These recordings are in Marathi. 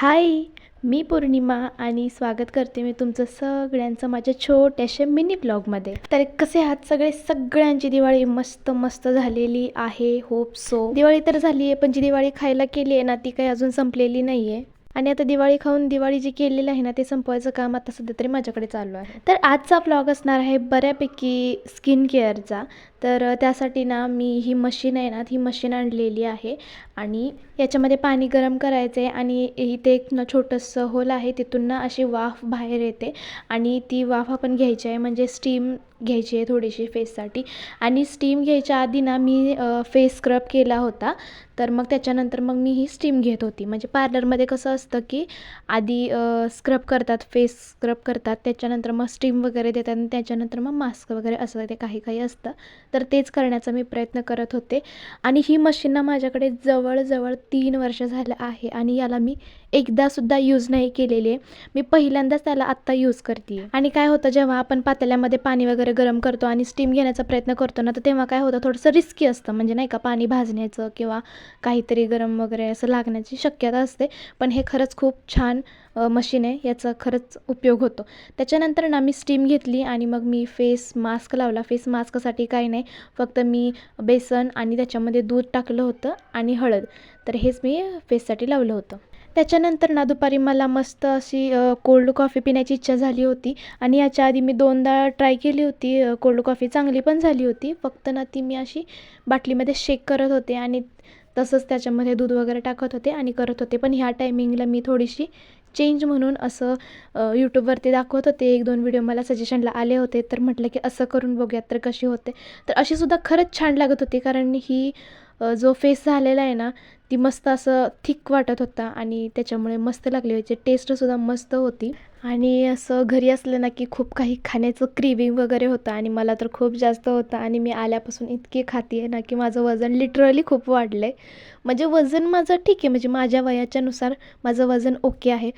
हाय, मी पौर्णिमा आणि स्वागत करते मी तुमचं सगळ्यांचं माझ्या छोट्याशा मिनी ब्लॉगमध्ये. तर कसे आहात सगळे? सगळ्यांची दिवाळी मस्त मस्त झालेली आहे. Hope so. दिवाळी तर झाली आहे, पण जी दिवाळी खायला केली आहे ना ती काही अजून संपलेली नाही आहे. आणि आता दिवाळी खाऊन दिवाळी जी केलेली आहे ना ते संपवायचं काम आता सध्या तरी माझ्याकडे चालू आहे. तर आजचा ब्लॉग असणार आहे बऱ्यापैकी स्किन केअरचा. तर त्यासाठी ना मी ही मशीन आहे ना, ही मशीन आणलेली आहे आणि याच्यामध्ये पाणी गरम करायचं आहे आणि इथे एक ना छोटंसं होल आहे, तिथून ना अशी वाफ बाहेर येते आणि ती वाफ आपण घ्यायची आहे, म्हणजे स्टीम घ्यायची आहे थोडीशी फेससाठी. आणि स्टीम घ्यायच्या आधी ना मी फेस स्क्रब केला होता, तर मग त्याच्यानंतर मग मी ही स्टीम घेत होती. म्हणजे पार्लरमध्ये कसं असतं की आधी स्क्रब करतात, फेस स्क्रब करतात, त्याच्यानंतर मग स्टीम वगैरे देतात आणि त्याच्यानंतर मग मास्क वगैरे असं ते काही काही असतं. तर तेच करण्याचा मी प्रयत्न करत होते. आणि ही मशीन ना माझ्याकडे जवळजवळ 3 वर्ष झालं आहे आणि याला मी एकदासुद्धा यूज नाही केलेली आहे. मी पहिल्यांदाच त्याला आत्ता यूज करते आहे. आणि काय होतं, जेव्हा आपण पातेल्यामध्ये पाणी वगैरे गरम करतो आणि स्टीम घेण्याचा प्रयत्न करतो ना, तर तेव्हा काय होतं, थोडंसं रिस्की असतं, म्हणजे नाही का, पाणी भाजण्याचं किंवा काहीतरी गरम वगैरे असं लागण्याची शक्यता असते. पण हे खरंच खूप छान मशीन आहे, याचा खरंच उपयोग होतो. त्याच्यानंतर ना मी स्टीम घेतली आणि मग मी फेस मास्क लावला. फेस मास्कसाठी काही नाही, फक्त मी बेसन आणि त्याच्यामध्ये दूध टाकलं होतं आणि हळद, तर हेच मी फेससाठी लावलं होतं. त्याच्यानंतर ना दुपारी मला मस्त अशी कोल्ड कॉफी पिण्याची इच्छा झाली होती आणि याच्या आधी मी 2दा ट्राय केली होती कोल्ड कॉफी, चांगली पण झाली होती. फक्त ना ती मी अशी बाटलीमध्ये शेक करत होते आणि तसंच त्याच्यामध्ये दूध वगैरे टाकत होते आणि करत होते. पण ह्या टायमिंगला मी थोडीशी चेंज म्हणून असं यूट्यूबवरती दाखवत होते, 1-2 व्हिडिओ मला सजेशनला आले होते, तर म्हटलं की असं करून बघूयात तर कशी होते. तर अशीसुद्धा खरंच छान लागत होती, कारण ही जो फेस झालेला आहे ना ती मस्त असं थिक वाटत होता आणि त्याच्यामुळे मस्त लागली, व्हायची टेस्टसुद्धा मस्त होती. आणि असं घरी असलं ना की खूप काही खाण्याचं क्रेविंग वगैरे होतं आणि मला तर खूप जास्त होतं आणि मी आल्यापासून इतकी खाते आहे ना की माझं वजन लिटरली खूप वाढलं आहे. म्हणजे वजन माझं ठीक आहे, म्हणजे माझ्या वयाच्यानुसार माझं वजन ओके आहे,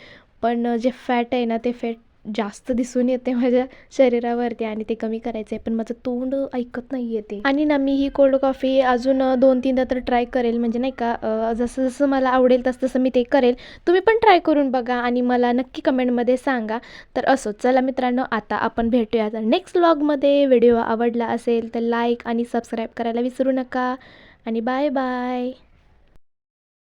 पण जे फॅट आहे ना ते फॅट जास्त दिसून येते माझ्या शरीरावरती आणि ते कमी करायचं आहे, पण माझं तोंड ऐकत नाही आहे ते. आणि ना मी ही कोल्ड कॉफी अजून 2-3दा तर ट्राय करेल, म्हणजे नाही का, जसं जसं मला आवडेल तसं तसं मी ते करेल. तुम्ही पण ट्राय करून बघा आणि मला नक्की कमेंटमध्ये सांगा. तर असो, चला मित्रांनो, आता आपण भेटूया नेक्स्ट व्लॉगमध्ये. व्हिडिओ आवडला असेल तर लाईक आणि सबस्क्राईब करायला विसरू नका आणि बाय बाय.